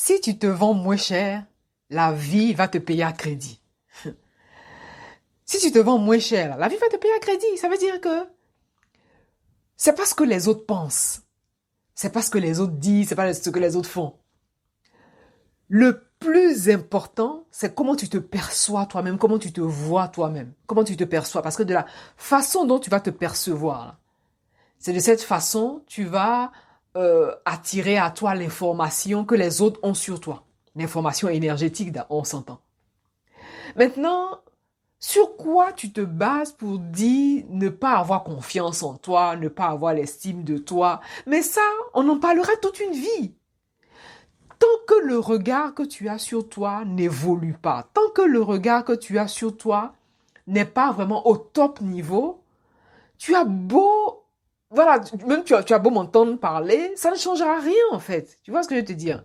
Si tu te vends moins cher, la vie va te payer à crédit. Si tu te vends moins cher, la vie va te payer à crédit. Ça veut dire que c'est pas ce que les autres pensent. C'est pas ce que les autres disent, c'est pas ce que les autres font. Le plus important, c'est comment tu te perçois toi-même, comment tu te vois toi-même, comment tu te perçois. Parce que de la façon dont tu vas te percevoir, c'est de cette façon tu vas attirer à toi l'information que les autres ont sur toi. L'information énergétique, on s'entend. Maintenant, sur quoi tu te bases pour dire ne pas avoir confiance en toi, ne pas avoir l'estime de toi? Mais ça, on en parlera toute une vie. Tant que le regard que tu as sur toi n'évolue pas, tant que le regard que tu as sur toi n'est pas vraiment au top niveau, tu as beau, voilà, même tu as beau m'entendre parler, ça ne changera rien en fait. Tu vois ce que je veux te dire?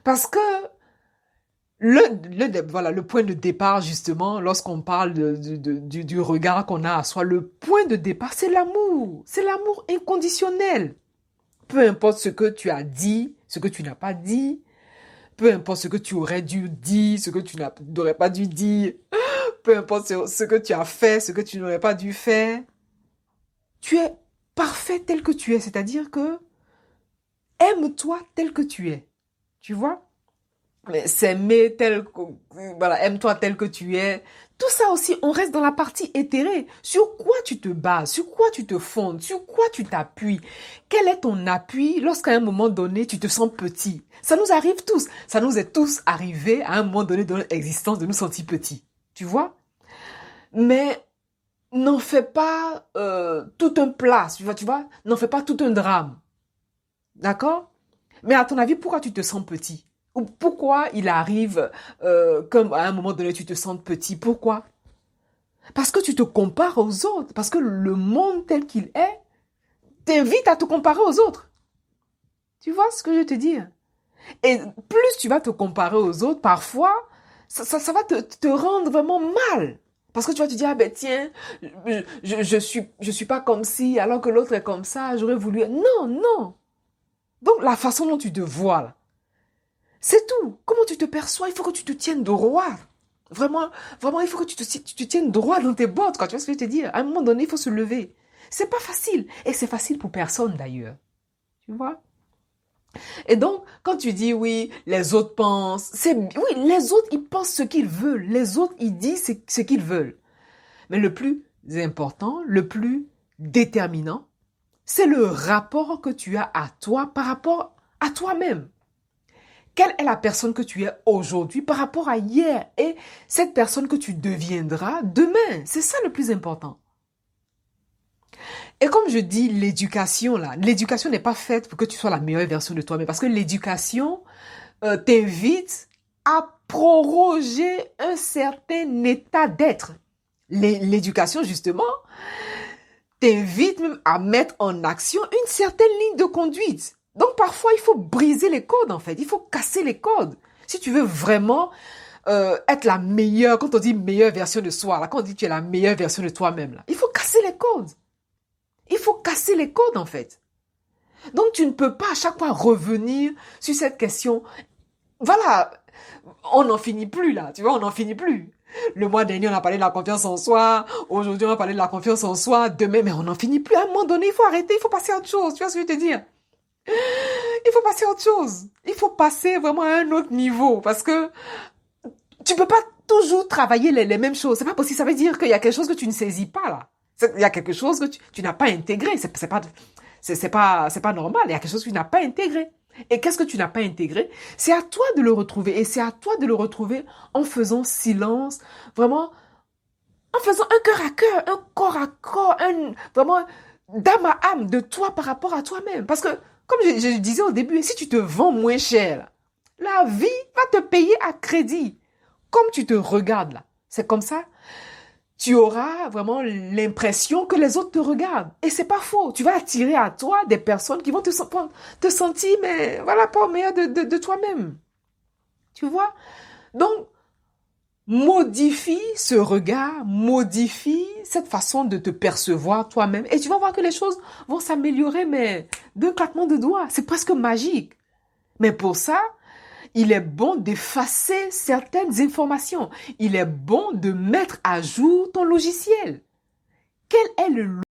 Parce que le point de départ, justement, lorsqu'on parle du regard qu'on a à soi, le point de départ, c'est l'amour. C'est l'amour inconditionnel. Peu importe ce que tu as dit, ce que tu n'as pas dit, peu importe ce que tu aurais dû dire, ce que tu n'aurais pas dû dire, peu importe ce que tu as fait, ce que tu n'aurais pas dû faire, tu es parfait tel que tu es. C'est-à-dire que aime-toi tel que tu es. Tu vois? Mais s'aimer voilà, aime-toi tel que tu es. Tout ça aussi, on reste dans la partie éthérée. Sur quoi tu te bases? Sur quoi tu te fondes? Sur quoi tu t'appuies? Quel est ton appui lorsqu'à un moment donné, tu te sens petit? Ça nous arrive tous. Ça nous est tous arrivé à un moment donné de notre existence de nous sentir petits. Tu vois? Mais n'en fais pas tout un plat. Tu vois? N'en fais pas tout un drame. D'accord? Mais à ton avis, pourquoi tu te sens petit? Ou pourquoi il arrive comme à un moment donné tu te sens petit? Pourquoi? Parce que tu te compares aux autres. Parce que le monde tel qu'il est t'invite à te comparer aux autres. Tu vois ce que je te dis? Et plus tu vas te comparer aux autres, parfois, ça va te rendre vraiment mal. Parce que tu vas te dire, ah ben tiens, je suis pas comme si, alors que l'autre est comme ça, j'aurais voulu... Non, non. Donc la façon dont tu te vois, là, c'est tout. Comment tu te perçois, il faut que tu te tiennes droit. Vraiment, vraiment, il faut que tu te tiennes droit dans tes bottes, quoi. Tu vois ce que je te dis? À un moment donné, il faut se lever. C'est pas facile. Et c'est facile pour personne, d'ailleurs. Tu vois? Et donc, quand tu dis oui, les autres pensent, oui, les autres, ils pensent ce qu'ils veulent. Les autres, ils disent ce qu'ils veulent. Mais le plus important, le plus déterminant, c'est le rapport que tu as à toi par rapport à toi-même. Quelle est la personne que tu es aujourd'hui par rapport à hier et cette personne que tu deviendras demain? C'est ça le plus important. Et comme je dis, l'éducation n'est pas faite pour que tu sois la meilleure version de toi-même parce que l'éducation t'invite à proroger un certain état d'être. L'éducation, justement, t'invite même à mettre en action une certaine ligne de conduite. Donc parfois, il faut briser les codes, en fait. Il faut casser les codes. Si tu veux vraiment être la meilleure, quand on dit meilleure version de soi, là, quand on dit que tu es la meilleure version de toi-même, là, il faut casser les codes. Il faut casser les codes, en fait. Donc tu ne peux pas à chaque fois revenir sur cette question. Voilà, on n'en finit plus, là. Tu vois, on n'en finit plus. Le mois dernier, on a parlé de la confiance en soi. Aujourd'hui, on va parler de la confiance en soi. Demain, mais on n'en finit plus. À un moment donné, il faut arrêter. Il faut passer à autre chose. Tu vois ce que je veux te dire? Il faut passer à autre chose. Il faut passer vraiment à un autre niveau. Parce que tu peux pas toujours travailler les mêmes choses. C'est pas possible. Ça veut dire qu'il y a quelque chose que tu ne saisis pas, là. Il y a quelque chose que tu n'as pas intégré. C'est pas normal. Il y a quelque chose que tu n'as pas intégré. Et qu'est-ce que tu n'as pas intégré? C'est à toi de le retrouver. Et c'est à toi de le retrouver en faisant silence, vraiment, en faisant un cœur à cœur, un corps à corps, vraiment d'âme à âme de toi par rapport à toi-même. Parce que, comme je disais au début, si tu te vends moins cher, la vie va te payer à crédit. Comme tu te regardes là, c'est comme ça. Tu auras vraiment l'impression que les autres te regardent. Et c'est pas faux. Tu vas attirer à toi des personnes qui vont te sentir, mais voilà, pas au meilleur de toi-même. Tu vois? Donc, modifie ce regard, modifie cette façon de te percevoir toi-même. Et tu vas voir que les choses vont s'améliorer, mais d'un claquement de doigts. C'est presque magique. Mais pour ça, Il est bon d'effacer certaines informations. Il est bon de mettre à jour ton logiciel. Quel est le